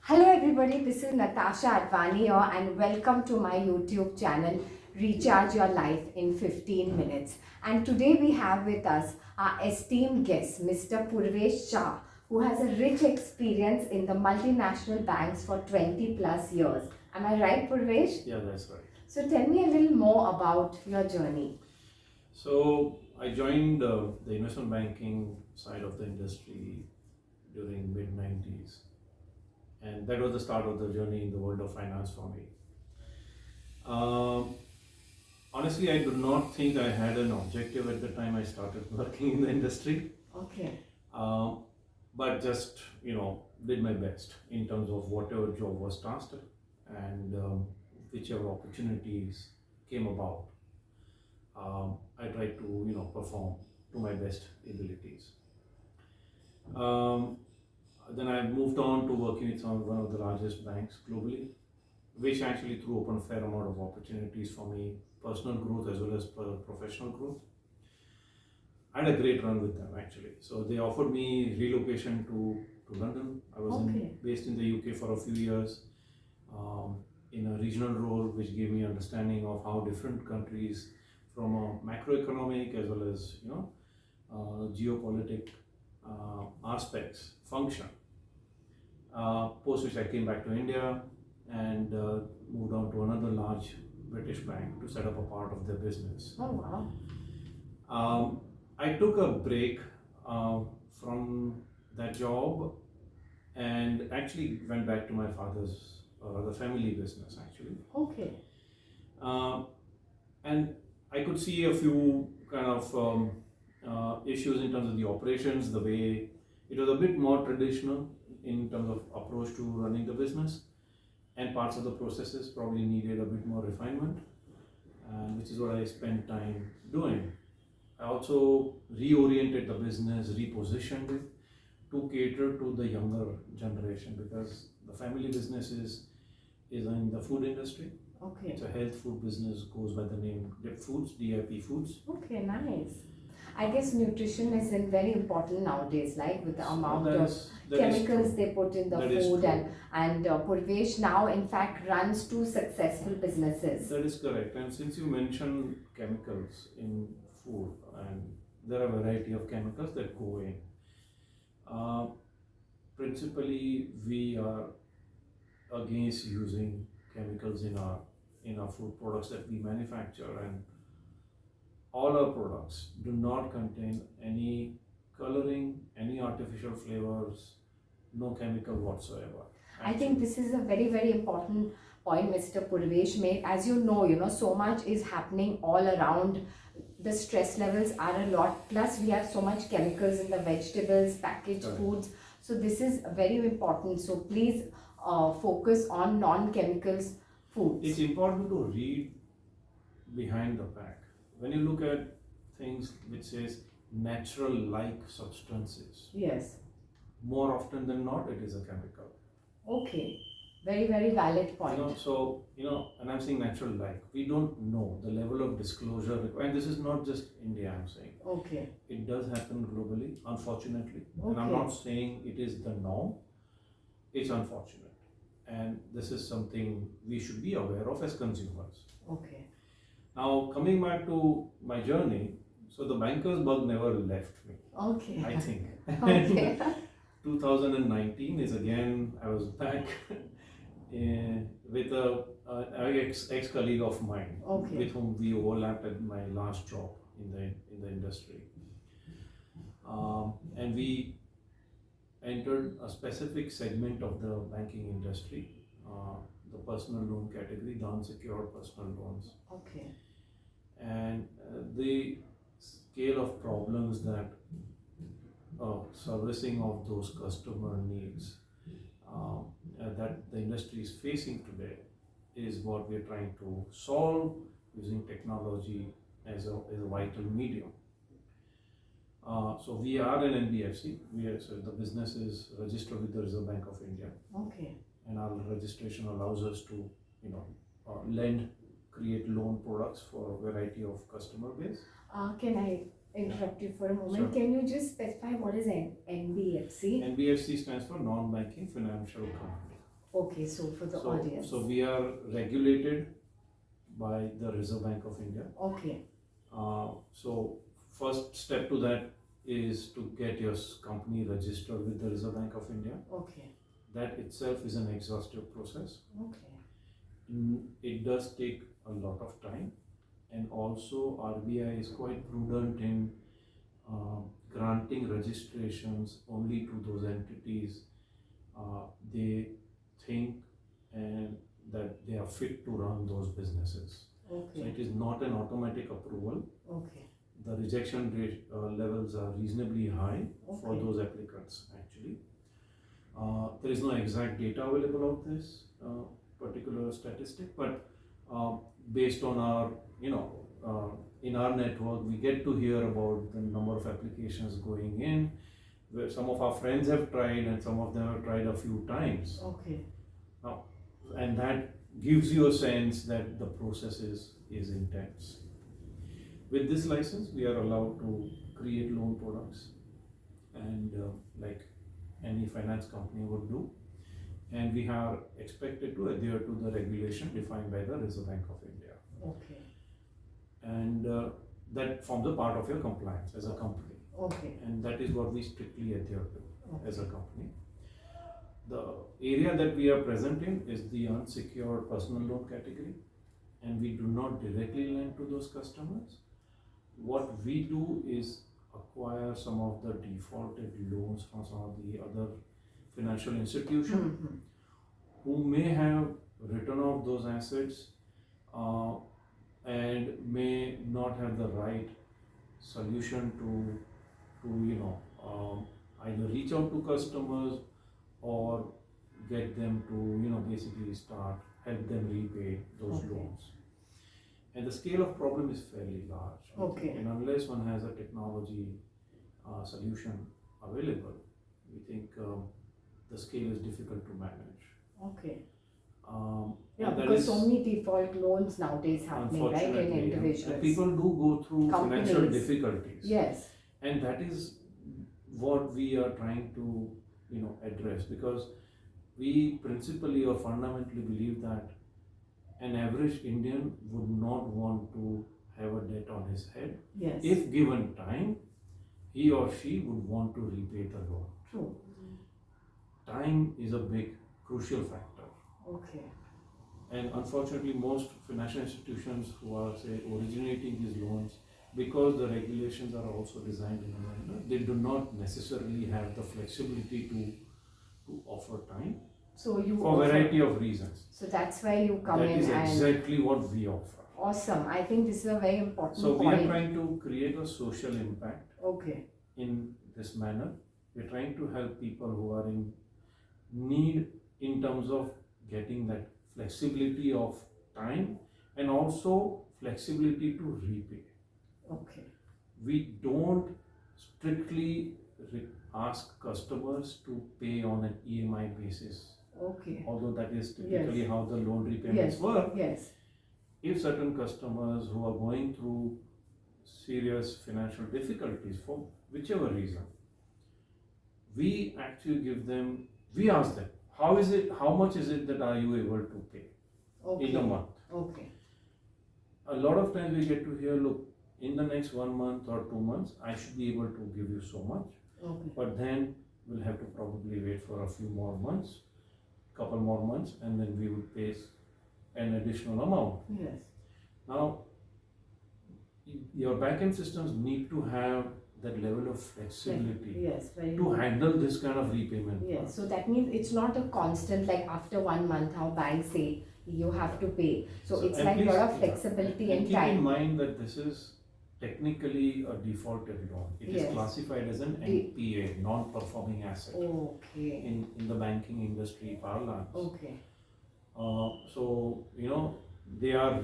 Hello everybody, this is Natasha Advani here and welcome to my YouTube channel Recharge Your Life in 15 Minutes. And today we have with us our esteemed guest, Mr. Purvesh Shah, who has a rich experience in the multinational banks for 20 plus years. Am I right, Purvesh? Yeah, that's right. So tell me a little more about your journey. So I joined the investment banking side of the industry during mid 90s, and that was the start of the journey in the world of finance for me. Um, Honestly, I do not think I had an objective at the time I started working in the industry, Okay. um, but just did my best in terms of whatever job was tasked and whichever opportunities came about. I tried to perform to my best abilities. Um, then I moved on to working with one of the largest banks globally, which actually threw open a fair amount of opportunities for me, personal growth as well as professional growth. I had a great run with them actually. So they offered me relocation to London. I was based in the UK for a few years in a regional role, which gave me understanding of how different countries from a macroeconomic as well as geopolitic aspects function. Post which I came back to India and moved on to another large British bank to set up a part of their business. Oh wow. I took a break from that job and actually went back to my father's, the family business actually. Okay. And I could see a few kind of issues in terms of the operations, the way it was a bit more traditional in terms of approach to running the business, and parts of the processes probably needed a bit more refinement, which is what I spent time doing. I also reoriented the business, repositioned it to cater to the younger generation because the family business is in the food industry. Okay. It's a health food business, goes by the name DIP Foods, DIP Foods. Okay, nice. I guess nutrition is very important nowadays, like with the amount of chemicals they put in the food, and Purvesh now in fact runs two successful businesses. That is correct. And since you mentioned chemicals in food, and there are a variety of chemicals that go in. Principally, we are against using chemicals in our food products that we manufacture, and all our products do not contain any coloring, any artificial flavors, no chemical whatsoever. I think this is a very important point Mr. Purvesh made. As you know, so much is happening all around. The stress levels are a lot, plus we have so much chemicals in the vegetables, packaged foods. So this is very important. So please focus on non-chemicals foods. It's important to read behind the pack. When you look at things which says natural like substances, yes, more often than not it is a chemical. Okay, very valid point. And I'm saying natural like. We don't know the level of disclosure, and this is not just India, I'm saying. Okay. It does happen globally, unfortunately. And I'm not saying it is the norm, it's unfortunate. And this is something we should be aware of as consumers. Okay. Now, coming back to my journey, so the banker's bug never left me. Okay. I think. Okay. 2019 is again, I was back with a ex-colleague of mine, with whom we overlapped at my last job in the industry. And we entered a specific segment of the banking industry, the personal loan category, the unsecured personal loans. Okay. And the scale of problems that servicing of those customer needs that the industry is facing today is what we are trying to solve using technology as a vital medium. So we are an NBFC. So the business is registered with the Reserve Bank of India. Okay. And our registration allows us to, lend, create loan products for a variety of customer base. Can I interrupt you for a moment? Sure. Can you just specify what is NBFC? NBFC stands for non-banking financial company. Okay, so for the audience. So we are regulated by the Reserve Bank of India. Okay. So first step to that is to get your company registered with the Reserve Bank of India. Okay. That itself is an exhaustive process. Okay. It does take a lot of time, and also RBI is quite prudent in granting registrations only to those entities they think and that they are fit to run those businesses. Okay. So it is not an automatic approval. Okay. The rejection rate levels are reasonably high for Okay. those applicants actually. There is no exact data available of this particular statistic, but based on our, in our network, we get to hear about the number of applications going in, where some of our friends have tried and some of them have tried a few times. Okay. Now, and that gives you a sense that the process is intense. With this license, we are allowed to create loan products, and like any finance company would do, and we are expected to adhere to the regulation defined by the Reserve Bank of India. Okay. And that forms a part of your compliance as a company. Okay. And that is what we strictly adhere to Okay. as a company. The area that we are present in is the unsecured personal loan category, and we do not directly lend to those customers. What we do is acquire some of the defaulted loans from some of the other financial institutions who may have written off those assets and may not have the right solution to either reach out to customers or get them to basically help them repay those Okay. loans. And the scale of problem is fairly large. Okay. And unless one has a technology solution available, we think the scale is difficult to manage. Okay. Yeah, that because is so many default loans nowadays happening, right, in unfortunately, individuals. and people do go through financial Companies. difficulties. Yes. And that is what we are trying to address, because we principally or fundamentally believe that an average Indian would not want to have a debt on his head. Yes. If given time, he or she would want to repay the loan. True. Time is a big crucial factor. Okay. And unfortunately, most financial institutions who are, say, originating these loans, because the regulations are also designed in a manner, they do not necessarily have the flexibility to offer time So you for a variety of reasons. So that's where you come That in is and exactly what we offer. awesome. I think this is a very important So we point. are trying to create a social impact Okay. in this manner. We're trying to help people who are in need in terms of getting that flexibility of time and also flexibility to repay. Okay. We don't strictly ask customers to pay on an EMI basis, Okay. although that is typically Yes. how the loan repayments Yes. work. Yes. If certain customers who are going through serious financial difficulties for whichever reason, we actually we ask them, how much is it that are you able to pay Okay. in a month? Okay. A lot of times we get to hear, look, in the next 1 month or 2 months, I should be able to give you so much, Okay. but then we'll have to probably wait for a few more months, couple more months, and then we would pay an additional amount. Yes. Now, your backend systems need to have that level of flexibility Yes. Very to good. handle this kind of repayment. Yes. So that means it's not a constant, like after 1 month, how banks say you have to pay. So it's and like a lot of please, flexibility and and keep in time. mind that this is technically a defaulted loan. It is Yes. classified as an NPA, non-performing asset, Okay. in the banking industry parlance. Okay. So they are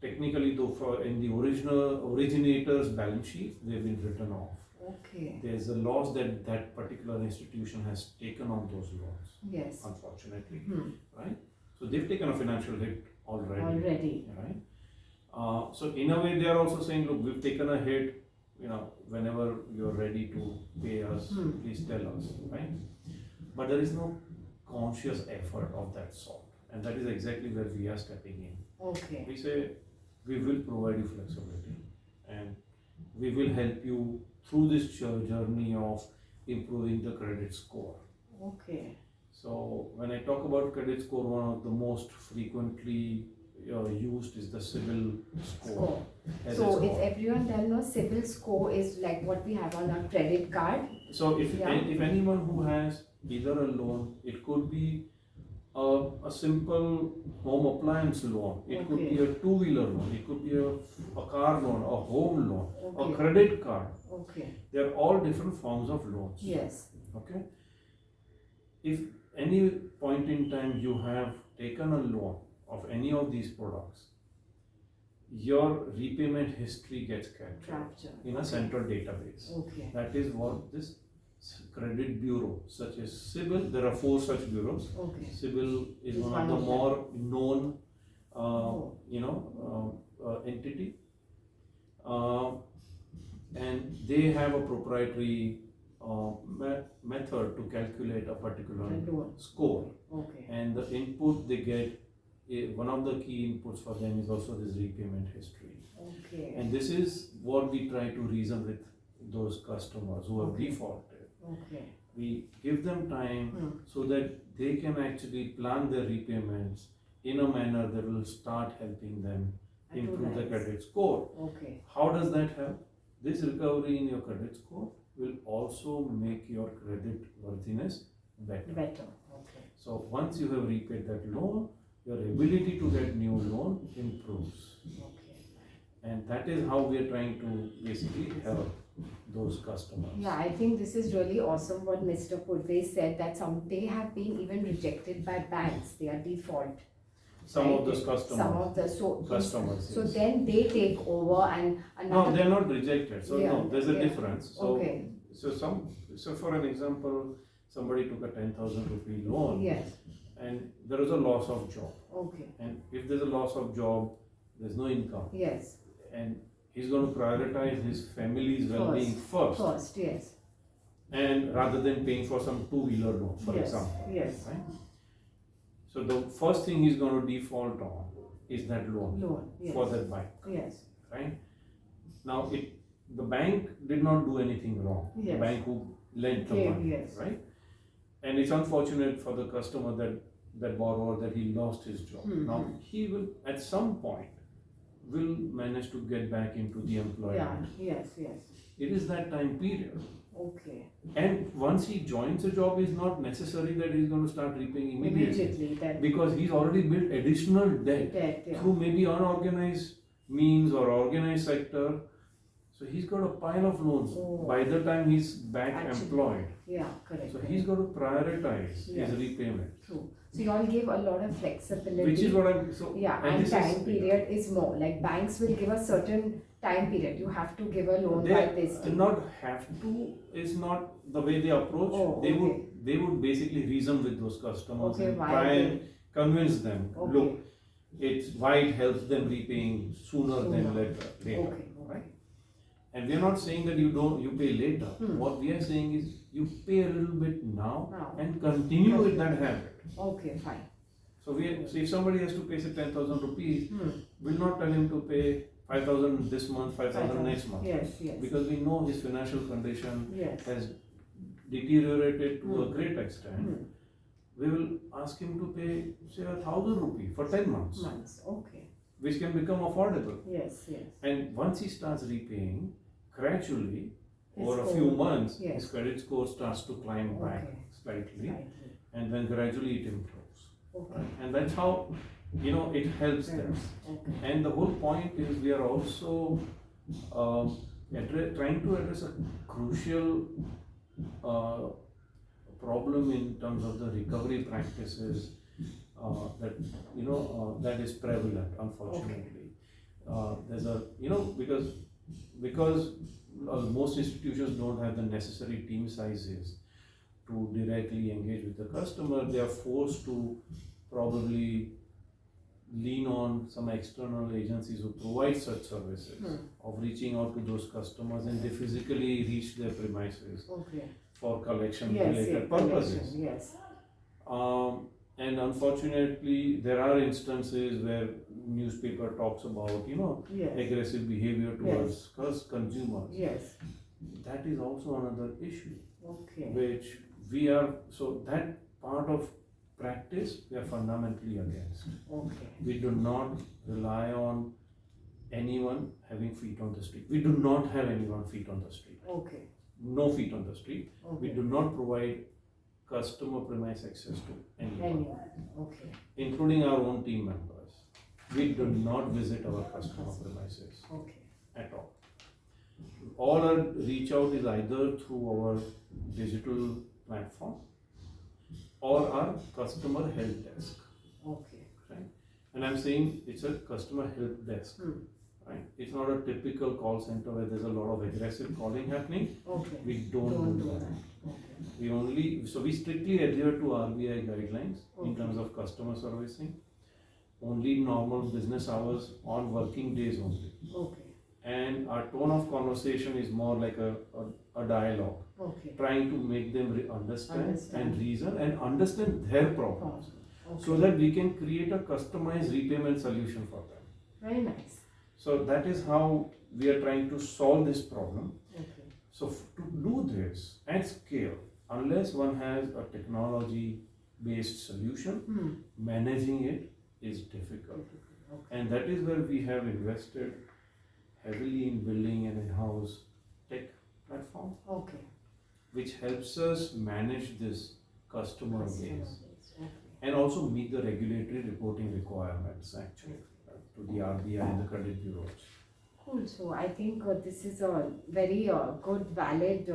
technically, though, in the originator's balance sheet, they've been written off. Okay. There's a loss that that particular institution has taken on those loans, Yes. unfortunately, Hmm. right? So they've taken a financial hit already. Already. Right? So in a way, they are also saying, look, we've taken a hit. Whenever you're ready to pay us, Hmm. please tell us, right? But there is no conscious effort of that sort. And that is exactly where we are stepping in. Okay. We say, we will provide you flexibility and we will help you through this journey of improving the credit score. Okay. So when I talk about credit score, one of the most frequently used is the CIBIL score. So if everyone then knows, CIBIL score is like what we have on our credit card. So if anyone who has either a loan, it could be a simple home appliance loan, it could be a two-wheeler loan, it could be a car loan, a home loan, a credit card. Okay. They are all different forms of loans. Yes. Okay. If any point in time you have taken a loan of any of these products, your repayment history gets captured in a central database. Okay. That is what this credit bureau, such as CIBIL, there are 4 such bureaus. Okay. CIBIL is one of the more known, entity, and they have a proprietary method to calculate a particular score. Okay. And the input they get, one of the key inputs for them is also this repayment history. Okay. And this is what we try to reason with those customers who have defaulted. Okay. We give them time so that they can actually plan their repayments in a manner that will start helping them improve the credit score. Okay. How does that help? This recovery in your credit score will also make your credit worthiness better. Okay. So once you have repaid that loan, your ability to get new loan improves. Okay. And that is how we are trying to basically help those customers. Yeah, I think this is really awesome what Mr. Purvesh said, that they have been even rejected by banks. They are default. Some of those customers. Some of the customers. So then they take over and no, they are not rejected. So no, there's a difference. So so for an example, somebody took a 10,000 rupee loan. Yes. And there is a loss of job. Okay. And if there's a loss of job, there's no income. Yes. And he's going to prioritize his family's well-being first. First, yes. And rather than paying for some two-wheeler loan, for example. Yes. Right? So the first thing he's going to default on is that loan for that bike. Yes. Right? Now the bank did not do anything wrong. Yes. The bank who lent the money. Yes. Right? And it's unfortunate for the customer that borrower that he lost his job. Now he will at some point will manage to get back into the employment. Yeah. Yes. It is that time period. Okay. And once he joins a job, it's not necessary that he's going to start repaying immediately. Because he's already built additional debt through maybe unorganized means or organized sector. So he's got a pile of loans by the time he's back employed. Yeah, correct. So he's got to prioritize his repayment. True. So you all give a lot of flexibility. Which is what I'm and time period is more. Like banks will give a certain time period. You have to give a loan by this. Not have to is not the way they approach. They would basically reason with those customers and try and convince them. Look, it's why it helps them repaying sooner than later. Right? And we are not saying that you pay later. What we are saying is you pay a little bit now and continue with that habit. Okay, fine. So if somebody has to pay say 10,000 rupees, we'll not tell him to pay 5,000 this month, 5,000 next month. Yes. Because we know his financial condition has deteriorated to a great extent. We will ask him to pay say 1,000 rupees for 10 months. Okay. Which can become affordable. Yes. And once he starts repaying, gradually, over a few months, his credit score starts to climb back slightly, and then gradually it improves. Right? And that's how, it helps them. And the whole point is we are also trying to address a crucial problem in terms of the recovery practices that is prevalent, unfortunately. There's a, because most institutions don't have the necessary team sizes to directly engage with the customer, they are forced to probably lean on some external agencies who provide such services of reaching out to those customers, and they physically reach their premises for collection related purposes. And unfortunately, there are instances where newspaper talks about, Yes. aggressive behavior towards consumers. Yes. That is also another issue, Okay. which we are, so that part of practice we are fundamentally against. Okay. We do not rely on anyone having feet on the street. We do not have anyone feet on the street. Okay. No feet on the street. We Okay. do not provide customer premise access to anyone, Anyone. Okay. including our own team members. We do not visit our customer premises Okay. at all. All our reach out is either through our digital platform or our customer help desk, Okay. right? And I'm saying it's a customer help desk, right? It's not a typical call center where there's a lot of aggressive calling happening. Okay. We don't do that. Okay. We strictly adhere to RBI guidelines in Okay. terms of customer servicing. Only normal business hours on working days only. Okay. And our tone of conversation is more like a dialogue, Okay. trying to make them understand Understand. and reason and understand their problems, Okay. so that we can create a customized repayment solution for them. Very nice. So that is how we are trying to solve this problem. Okay. So to do this at scale, unless one has a technology-based solution, managing it is difficult. Okay. And that is where we have invested heavily in building an in-house tech platform, Okay. which helps us manage this customer base Okay. and also meet the regulatory reporting requirements actually to the RBI and the credit bureaus. Cool. So I think this is a very good, valid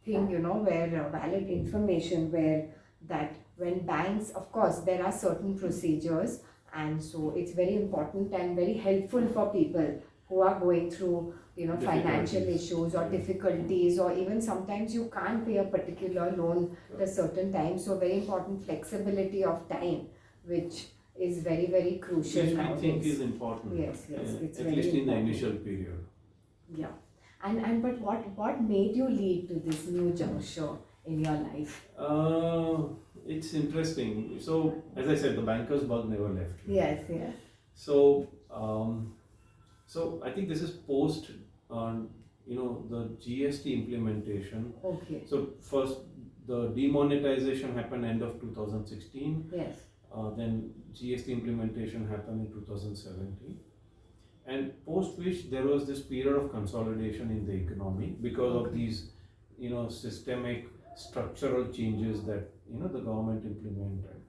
thing, where valid information, where that when banks, of course, there are certain procedures, and so it's very important and very helpful for people who are going through, financial issues or difficulties, or even sometimes you can't pay a particular loan at a certain time. So very important flexibility of time, which is very, very crucial Which we nowadays. think is important. Yes, it's at very least in the important. initial period. Yeah. But what made you lead to this new juncture in your life? It's interesting. So as I said, the banker's bug never left me. Yes, yes. So so I think this is post the GST implementation. Okay. So first the demonetization happened end of 2016. Yes. Then GST implementation happened in 2017. And post which there was this period of consolidation in the economy because of these, systemic structural changes that, the government implemented.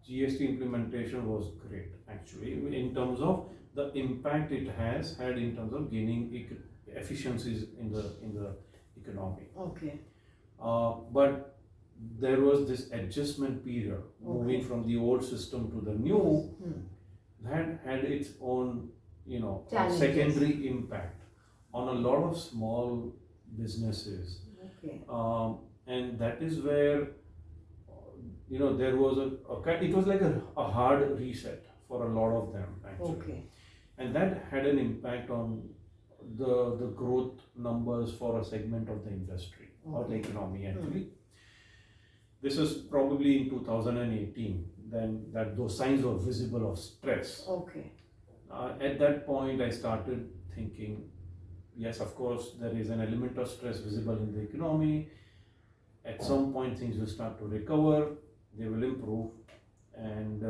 GST implementation was great actually in terms of the impact it has had in terms of gaining efficiencies in the economy. Okay. But there was this adjustment period moving from the old system to the new that had its own, Challenges. secondary impact on a lot of small businesses. Okay. And that is where, there was it was like a hard reset for a lot of them actually. Okay. And that had an impact on the growth numbers for a segment of the industry or the economy actually. This was probably in 2018, then that those signs were visible of stress. Okay. At that point, I started thinking, yes, of course, there is an element of stress visible in the economy. At some point, things will start to recover, they will improve, and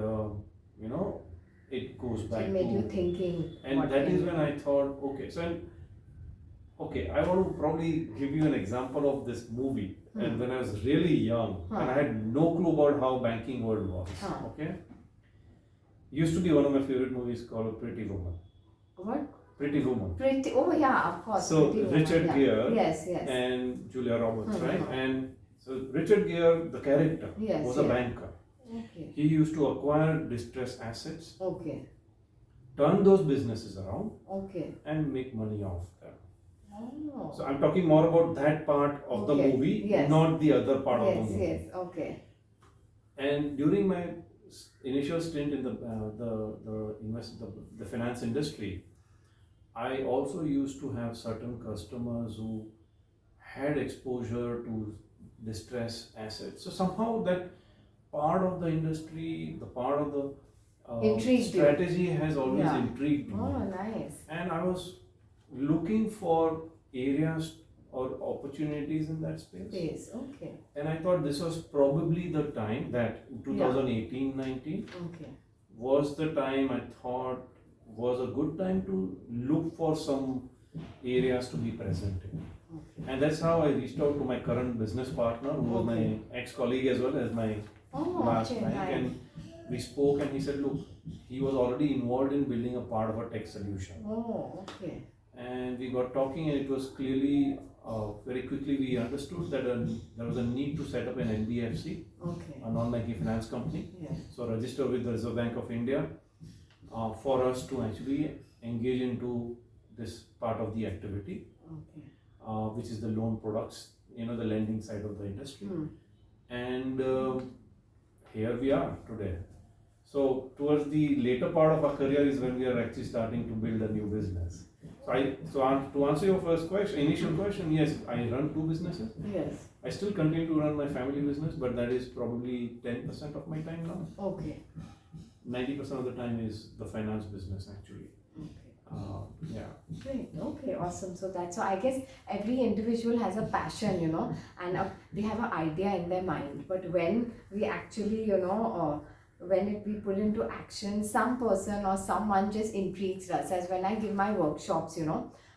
it goes back So it made to. you thinking. And what that can is you when do? I thought, I want to probably give you an example of this movie. And when I was really young, and I had no clue about how banking world was. Okay, used to be one of my favorite movies called Pretty Woman. What? Pretty Woman. Pretty. Oh yeah, of course. So Pretty Woman, Richard yeah. Gere Yes, yes. and Julia Roberts, right? And so Richard Gere, the character, Yes, was a yeah. banker. Okay. He used to acquire distressed assets, Okay. turn those businesses around, Okay. and make money off them. Oh. So I'm talking more about that part of the Okay, movie, yes. not the other part of the Yes, movie. yes. Okay. And during my initial stint in the finance industry, I also used to have certain customers who had exposure to distressed assets. So somehow that part of the industry, the part of the Intrigued you. strategy has always Yeah. intrigued me. Oh, nice. And I was looking for areas or opportunities in that space. Space, okay. And I thought this was probably the time that 2018-19 Okay. was the time I thought was a good time to look for some areas to be present in. Okay. And that's how I reached out to my current business partner, who was Okay. my ex-colleague as well as my Oh, last okay, bank. nice. And we spoke and he said, look, he was already involved in building a part of a tech solution. Oh, okay. And we got talking, and it was clearly, very quickly we understood that there was a need to set up an NBFC, Okay. a non-banking finance company. Yeah. So register with the Reserve Bank of India for us to actually engage into this part of the activity, Okay. which is the loan products, the lending side of the industry. And here we are today. So towards the later part of our career is when we are actually starting to build a new business. So to answer your first question, initial question, yes, I run two businesses. Yes. I still continue to run my family business, but that is probably 10% of my time now. Okay. 90% of the time is the finance business actually. Okay. Yeah. Great. Okay. Awesome. So that's so I guess every individual has a passion, and they have an idea in their mind. But when we actually, when we put into action, some person or someone just intrigues us. As when I give my workshops,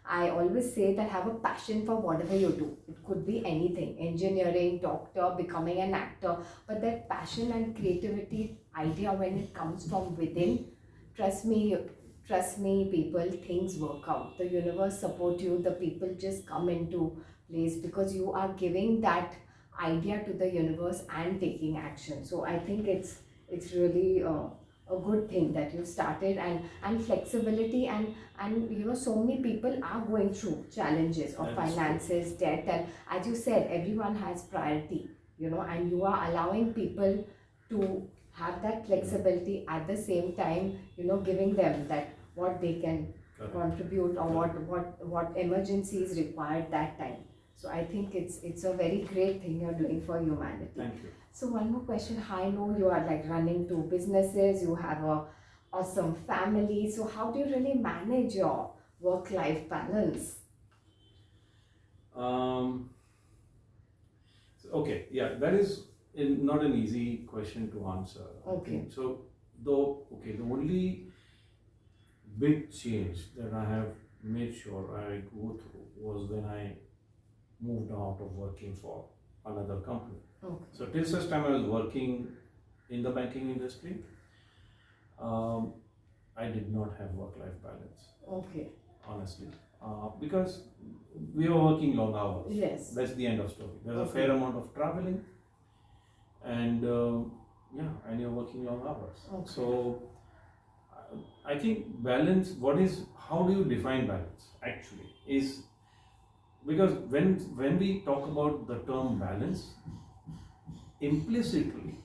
I always say that have a passion for whatever you do. It could be anything, engineering, doctor, becoming an actor, but that passion and creativity idea, when it comes from within, trust me, people, things work out. The universe support you, the people just come into place because you are giving that idea to the universe and taking action. So I think it's really a good thing that you started, and flexibility, and so many people are going through challenges of finances, debt, and as you said, everyone has priority, and you are allowing people to have that flexibility at the same time, giving them that what they can contribute, or what emergency is required that time. So I think it's a very great thing you're doing for humanity. Thank you. So one more question. I know you are like running two businesses, you have a awesome family. So how do you really manage your work-life balance? Okay, yeah, that is not an easy question to answer. Okay. So the only big change that I have made sure I go through was when I moved out of working for another company. Okay. So till such time I was working in the banking industry, I did not have work-life balance. Okay. Honestly, because we were working long hours. Yes. That's the end of story. There's a Okay. fair amount of traveling, and and you're working long hours. Okay. So I think balance. How do you define balance? Actually, is because when we talk about the term balance, implicitly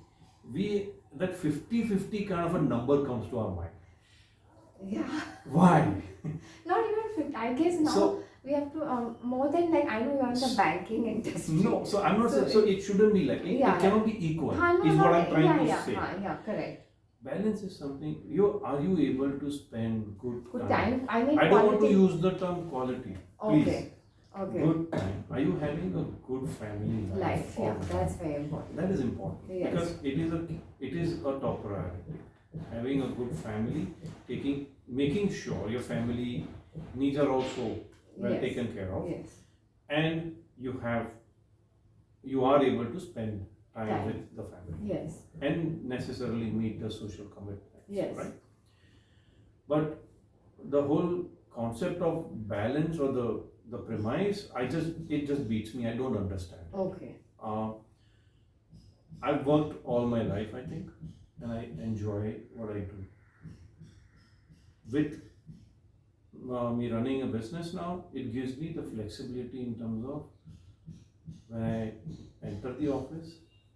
that 50-50 kind of a number comes to our mind. Yeah. Why? Not even 50. I guess now So- we have to more than, like, I know you're in the banking industry. No, so I'm not saying, so it shouldn't be like, it cannot be equal, is what I'm trying to say. Yeah, correct. Balance is something, are you able to spend good time. I mean, I don't want to quality. use the term quality, please. Okay. Okay. Good time. Are you having a good family Life, all yeah, the time? that's very important. That is important, Yes. because it is a top priority. Having a good family, making sure your family needs are also well Yes. taken care of, Yes. and you are able to spend time with the family, Yes. and necessarily meet the social commitments, Yes. right? But the whole concept of balance, or the premise, it just beats me. I don't understand. Okay. I've worked all my life, I think, and I enjoy what I do. With me running a business now, it gives me the flexibility in terms of when I enter the office,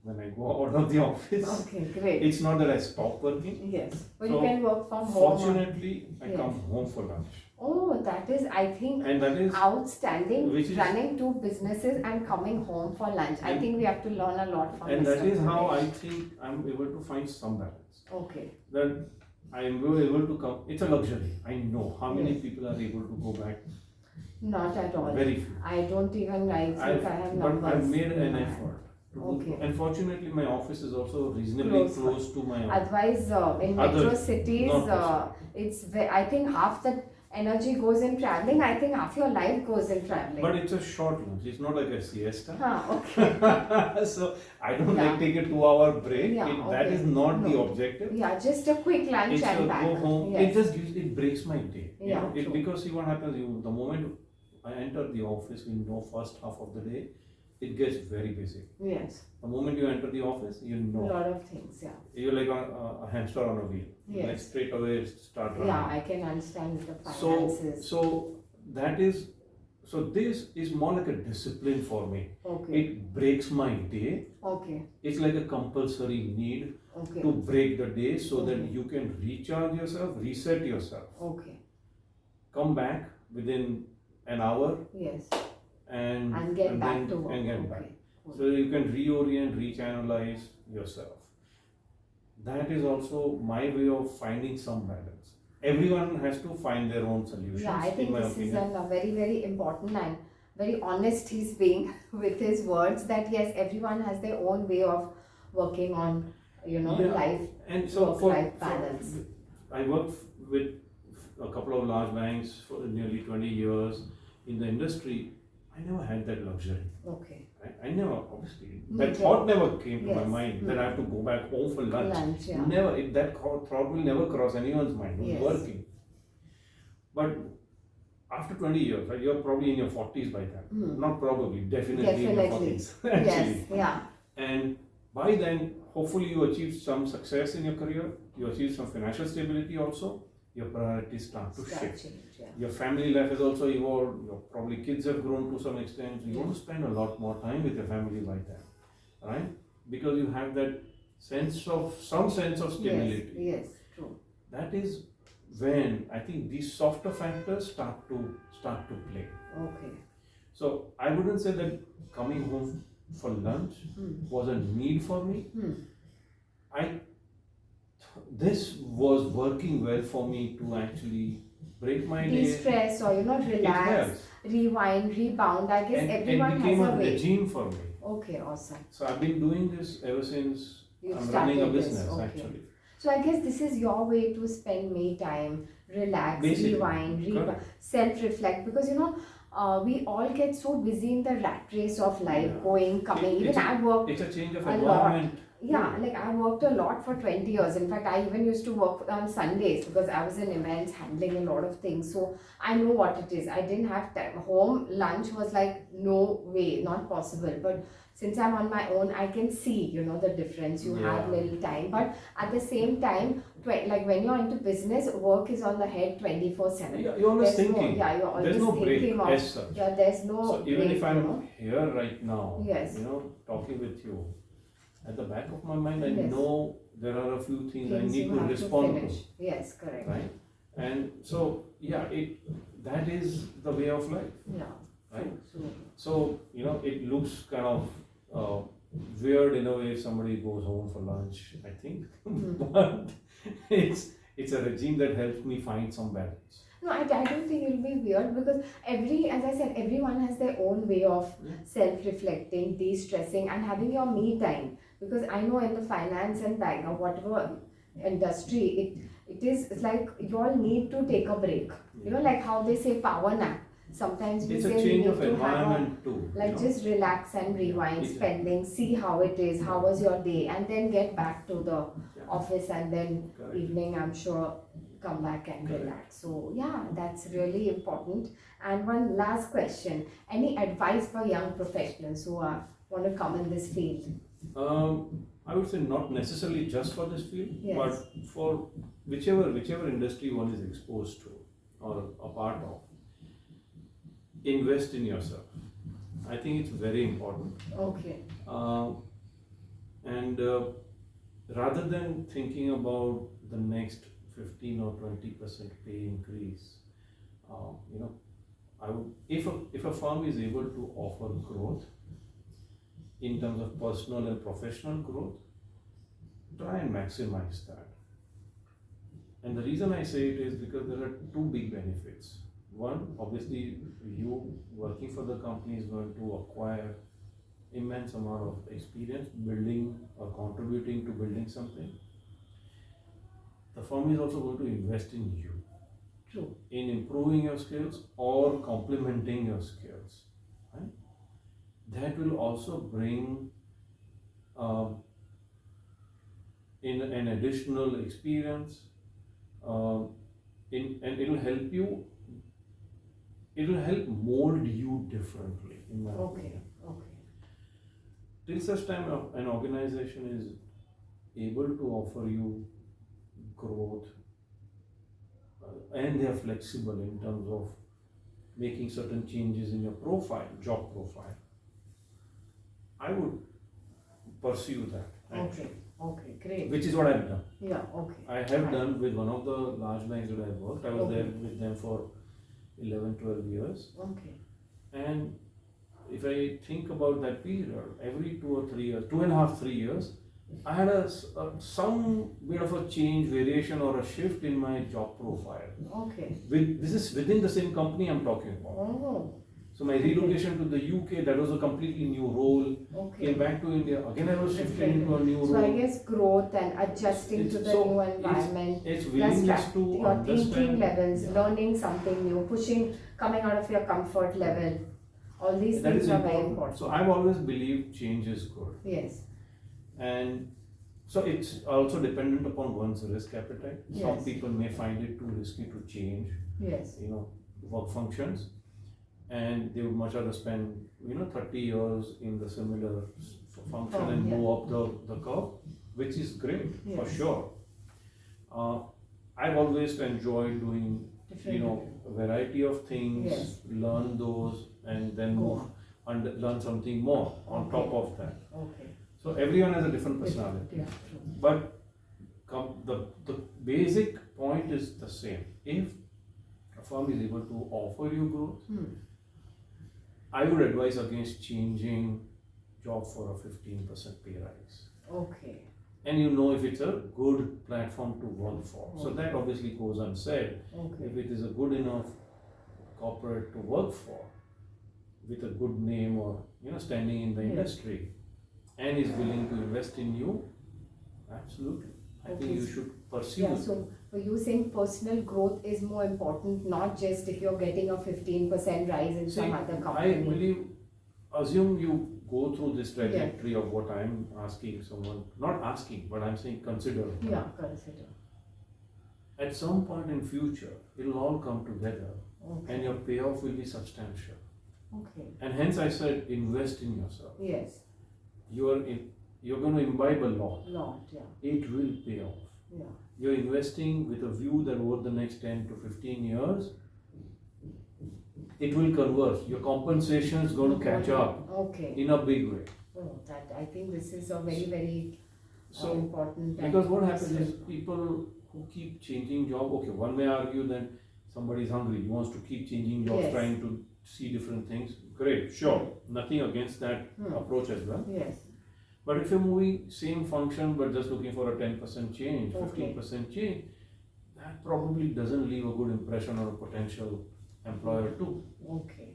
when I go out of the office. Okay, great. It's not that I stop working. Yes. But So, you can work from home. Fortunately, I Yes. come home for lunch. Oh, that is, I think, and that is outstanding. which is, Running two businesses and coming home for lunch. I think we have to learn a lot from and Mr. that is how I Purvesh. think I'm able to find some balance. Okay. That I am able to come. It's a luxury. I know how many Yes. people are able to go back. Not at all. Very few. I don't even, I think I have But numbers. I've made in an my effort. hand. Okay. Unfortunately, my office is also reasonably close to my office. Otherwise, in metro cities, I think half the energy goes in traveling. I think half your life goes in traveling. But it's a short lunch. It's not like a siesta. Okay. So I don't like take a 2-hour break. Yeah, That okay. is not the objective. Yeah, just a quick lunch It's and a back. go home. Yes. It just gives, it breaks my day. You Yeah, know, true. because see what happens, the moment I enter the office, we know first half of the day, it gets very busy. Yes. The moment you enter the office, you A know. lot of things, yeah. You're like a hamster on a wheel. Yes. Like straight away start running. Yeah, I can understand with the finances. So this is more like a discipline for me. Okay. It breaks my day. Okay. It's like a compulsory need Okay. to break the day so that Okay. you can recharge yourself, reset yourself, Okay. come back within an hour Yes. and get back to work. and get Okay. back. Cool. So you can reorient, rechannelize yourself. That is also my way of finding some balance. Everyone has to find their own solutions. Yeah, I think in my this opinion. is a very, very important and very honest he's being with his words that yes, everyone has their own way of working on, life, and so work-life balance. I worked with a couple of large banks for nearly 20 years in the industry. I never had that luxury. Okay. I never, obviously, Me that too. thought never came to my Yes. mind that I have to go back home for lunch. Yeah. Never, that thought will never cross anyone's mind who's Yes. working. But after 20 years, right, you're probably in your 40s by then. Not probably, definitely in your 40s. Actually. Yes, yeah. And by then, hopefully you achieve some success in your career, you achieve some financial stability also, your priorities start to shift. Change, yeah. Your family life has also evolved, your probably kids have grown to some extent, so you want to spend a lot more time with your family by then, right? Because you have that some sense of stability. Yes, true. That is when I think these softer factors start to play. Okay. So I wouldn't say that coming home for lunch was a need for me. This was working well for me to actually break my day. De-stress or relax, rewind, rebound. I guess everyone it became has a a way. regime for me. Okay, awesome. So I've been doing this ever since You've I'm running a started this, business okay. actually. So I guess this is your way to spend me time, relax, Basically, rewind, correct. self-reflect, because we all get so busy in the rat race of life, going, coming. Even I work It's a change of a environment. lot. Yeah, like I worked a lot for 20 years. In fact, I even used to work on Sundays because I was in events handling a lot of things. So I know what it is. I didn't have time. Home lunch was like, no way, not possible. But since I'm on my own, I can see, the difference. You have little time. But at the same time, like when you're into business, work is on the head 24/7. You're always thinking. You're always there's no break thinking of. as such. Yeah, there's no So even break, if I'm here right now, Yes. talking with you, at the back of my mind, I Yes. know there are a few things I Things need you to have respond to. finish. Yes, correct. Right? And so, that is the way of life. Yeah. Right? True. So, it looks kind of weird in a way if somebody goes home for lunch, I think. But it's a regime that helps me find some balance. No, I don't think it'll be weird because as I said, everyone has their own way of self-reflecting, de-stressing and having your me time. Because I know in the finance and bank or whatever industry, it's like you all need to take a break. Like how they say power nap. Sometimes we It's say a we change need of to have environment too. just relax and rewind, spending, see how it is, how was your day, and then get back to the office and then Correct. evening, I'm sure, come back and Correct. relax. So yeah, that's really important. And one last question: any advice for young professionals who want to come in this field? I would say not necessarily just for this field, Yes. but for whichever industry one is exposed to or a part of. Invest in yourself. I think it's very important. Okay. And rather than thinking about the next 15 or 20% pay increase, you know, I would, if a firm is able to offer growth in terms of personal and professional growth, try and maximize that. And the reason I say it is because there are two big benefits. One, obviously, you working for the company is going to acquire immense amount of experience building or contributing to building something. The firm is also going to invest in you. True. In improving your skills or complementing your skills, right? That will also bring in an additional experience, and it'll help you. It'll help mold you differently. In my opinion. Okay. Till such time an organization is able to offer you growth, and they are flexible in terms of making certain changes in your profile, job profile, I would pursue that. Actually. Okay, great. Which is what I've done. Yeah, okay. I have done with one of the large banks that I've worked. I was there with them for 11-12 years. Okay. And if I think about that period, every 2 or 3 years, 2.5, 3 years, I had some bit of a change, variation or a shift in my job profile. Okay. This is within the same company I'm talking about. Oh. So my relocation to the UK, that was a completely new role. Okay. Came back to India, again I was shifted into a new role. So I guess growth and adjusting to the new environment, it's plus willingness to your understand, thinking levels, yeah. learning something new, pushing, coming out of your comfort level. All these That things is are important. very important. So I've always believed change is good. Yes. And so it's also dependent upon one's risk appetite. Yes. Some people may find it too risky to change, Yes. work functions, and they would much rather spend, 30 years in the similar function and yeah. move up the curve, which is great for Yes. sure. I've always enjoyed doing, a variety of things, Yes. learn those, and then move and learn something more on top of that. Okay. So everyone has a different personality. Yeah, true. But the basic point is the same. If a firm is able to offer you growth, I would advise against changing job for a 15% pay rise. Okay. And if it's a good platform to work for. So that obviously goes unsaid. Okay. If it is a good enough corporate to work for, with a good name or standing in the industry, and is willing to invest in you, absolutely. I think you should pursue it. So for you saying personal growth is more important, not just if you're getting a 15% rise in some other company. I believe, assume you go through this trajectory of what I'm asking someone, not asking, but I'm saying consider. Yeah, consider. At some point in future, it'll all come together, and your payoff will be substantial. Okay. And hence I said, invest in yourself. Yes. You're going to imbibe a lot. Yeah. It will pay off. Yeah. You're investing with a view that over the next 10 to 15 years, it will converge. Your compensation is going to catch up in a big way. Oh, I think this is a very, very important. Because what happens is people who keep changing job, one may argue that somebody is hungry, he wants to keep changing jobs, trying to see different things. Great, sure, nothing against that approach as well. Yes. But if you're moving same function but just looking for a 10% change, 15% change, that probably doesn't leave a good impression on a potential employer too. Okay.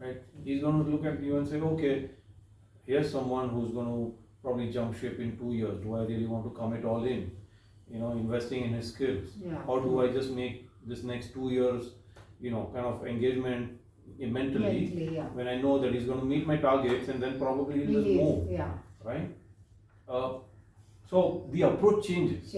Right? He's going to look at you and say, okay, here's someone who's going to probably jump ship in 2 years. Do I really want to commit all in? Investing in his skills. Yeah. Or do I just make this next 2 years, kind of engagement mentally when I know that he's going to meet my targets, and then probably he'll just move. Yeah. Right? So the approach changes.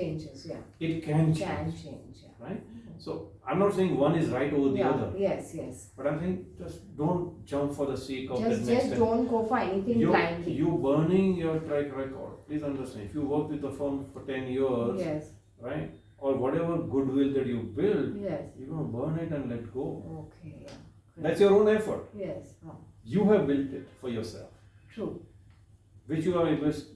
Yeah. It can change. Yeah. Right? So I'm not saying one is right over the other. Yes. But I'm saying just don't jump for the sake of the next Just step. don't go for anything blindly. You burning your track record. Please understand. If you work with the firm for 10 years, right, or whatever goodwill that you build, you're going to burn it and let go. Okay. Yeah. That's your own effort. Yes. You have built it for yourself. True. Which you are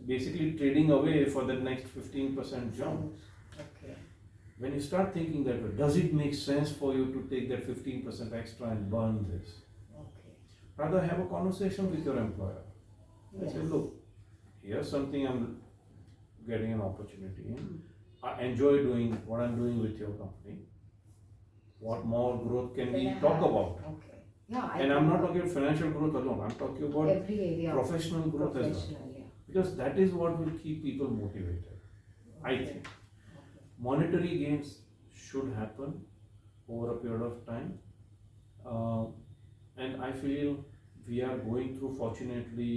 basically trading away for the next 15% jump. Okay. when you start thinking that way, does it make sense for you to take that 15% extra and burn this? Okay. Rather have a conversation with your employer. I Yes. say, look, here's something I'm getting an opportunity in. I enjoy doing what I'm doing with your company. What more growth can we talk about? Okay. Yeah. And I'm not talking financial growth alone. I'm talking about every area. professional growth as well. Professional, yeah. Because that is what will keep people motivated. I Okay. think monetary gains should happen over a period of time. And I feel we are going through, fortunately,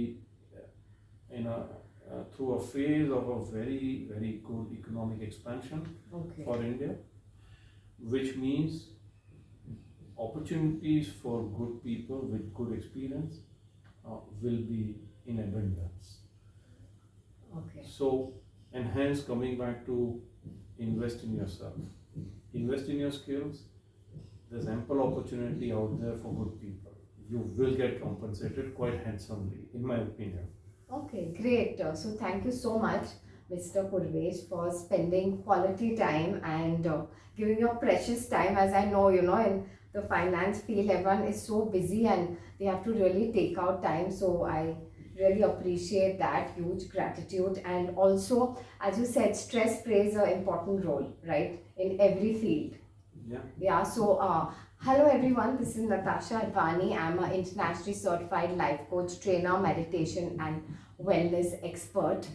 through a phase of a very, very good economic expansion Okay. for India, which means opportunities for good people with good experience will be in abundance. Okay. So, and hence coming back to invest in yourself, invest in your skills. There's ample opportunity out there for good people. You will get compensated quite handsomely, in my opinion. Okay, great. So thank you so much, Mr. Purvesh, for spending quality time and giving your precious time. As I know, in the finance field, everyone is so busy and they have to really take out time. So I really appreciate that. Huge gratitude. And also, as you said, stress plays an important role, right, in every field. Yeah. Yeah, so hello everyone, this is 𝓵𝓸𝓷𝓮𝓫. I'm an internationally certified life coach, trainer, meditation and wellness expert.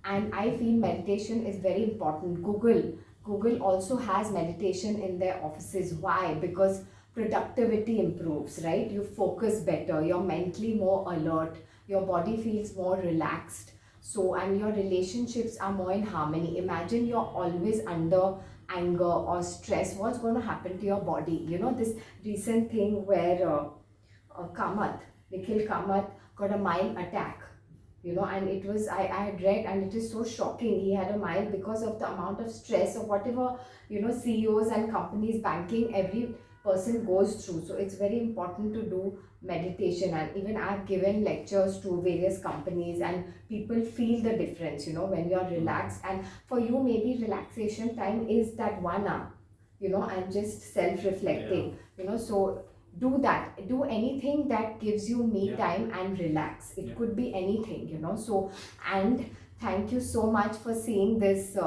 And I feel meditation is very important. Google also has meditation in their offices. Why? Because productivity improves, right? You focus better, you're mentally more alert, your body feels more relaxed. So, and your relationships are more in harmony. Imagine you're always under anger or stress. What's going to happen to your body? This recent thing where 𝓵𝓭𝓿𝓮𝓻 got a mild attack, and it was, I had read, and it is so shocking. He had a mild because of the amount of stress or whatever, CEOs and companies, banking, every person goes through. So it's very important to do meditation. And even I've given lectures to various companies and people feel the difference, when you're relaxed. And for you, maybe relaxation time is that 1 hour, and just self-reflecting, so do that. Do anything that gives you me time and relax. It could be anything, so. And thank you so much for seeing this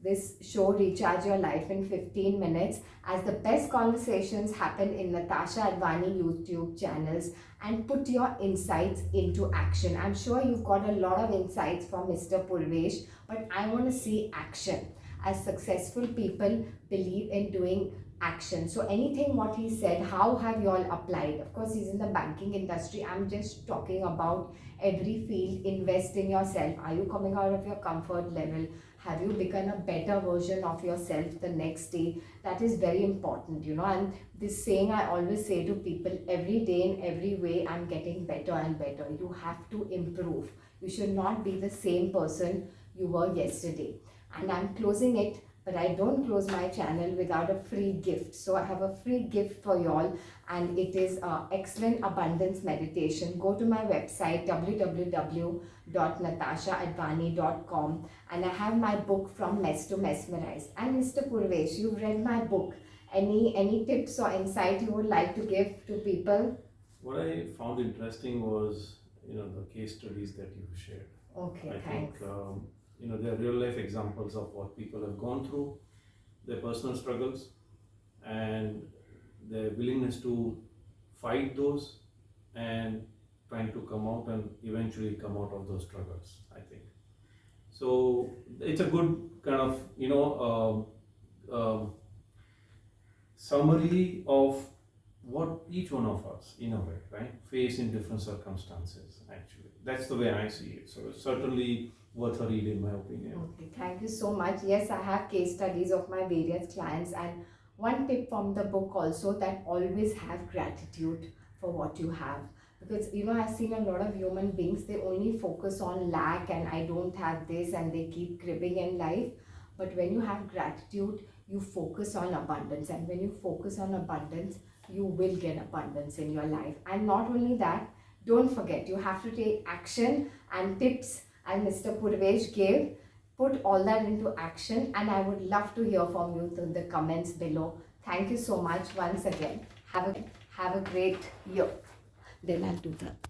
this show, Recharge Your Life in 15 Minutes, as the best conversations happen in Natasha Advani YouTube channels, and put your insights into action. I'm sure you've got a lot of insights from Mr. Purvesh, but I want to see action. As successful people believe in doing action. So anything what he said, how have you all applied? Of course, he's in the banking industry. I'm just talking about every field. Invest in yourself. Are you coming out of your comfort level? Have you become a better version of yourself the next day? That is very important, and this saying I always say to people, every day in every way I'm getting better and better. You have to improve. You should not be the same person you were yesterday. And I'm closing it, but I don't close my channel without a free gift. So I have a free gift for y'all, and it is Excellent Abundance Meditation. Go to my website www.natashaadvani.com, and I have my book From Mess to Mesmerize. And Mr. Purvesh, you've read my book. Any tips or insight you would like to give to people? What I found interesting was, the case studies that you shared. Okay, I thanks. think there are real life examples of what people have gone through, their personal struggles, and their willingness to fight those and trying to come out and eventually come out of those struggles, I think. So it's a good kind of, summary of what each one of us, in a way, right, face in different circumstances, actually. That's the way I see it. So it's certainly worth a read, in my opinion. Okay, thank you so much. Yes, I have case studies of my various clients, and one tip from the book also, that always have gratitude for what you have. Because I've seen a lot of human beings, they only focus on lack and I don't have this, and they keep cribbing in life. But when you have gratitude, you focus on abundance, and when you focus on abundance, you will get abundance in your life. And not only that, don't forget, you have to take action, and tips and Mr. Purvesh gave put all that into action, and I would love to hear from you in the comments below. Thank you so much once again. Have a great year. Then I'll do that.